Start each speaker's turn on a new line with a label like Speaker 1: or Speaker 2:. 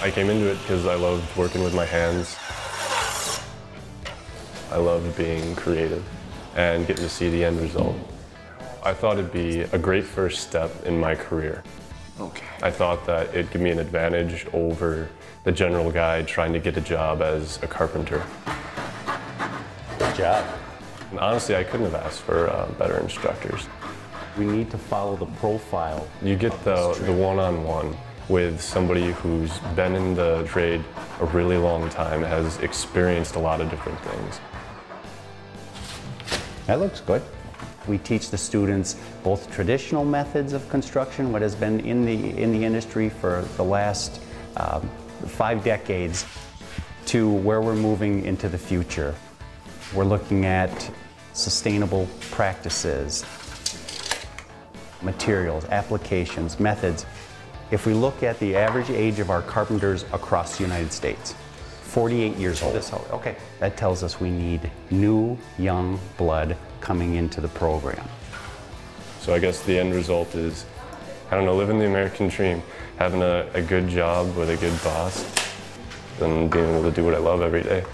Speaker 1: I came into it because I loved working with my hands. I loved being creative and getting to see the end result. I thought it'd be a great first step in my career.
Speaker 2: Okay.
Speaker 1: I thought that it'd give me an advantage over the general guy trying to get a job as a carpenter.
Speaker 3: Good job.
Speaker 1: And honestly, I couldn't have asked for better instructors.
Speaker 3: We need to follow the profile.
Speaker 1: You get the one-on-one with somebody who's been in the trade a really long time, has experienced a lot of different things.
Speaker 3: That looks good. We teach the students both traditional methods of construction, what has been in the industry for the last 5 decades, to where we're moving into the future. We're looking at sustainable practices, materials, applications, methods. If we look at the average age of our carpenters across the United States, 48 years old.
Speaker 2: Okay.
Speaker 3: That tells us we need new, young blood coming into the program.
Speaker 1: So I guess the end result is, I don't know, living the American dream, having a good job with a good boss, and being able to do what I love every day.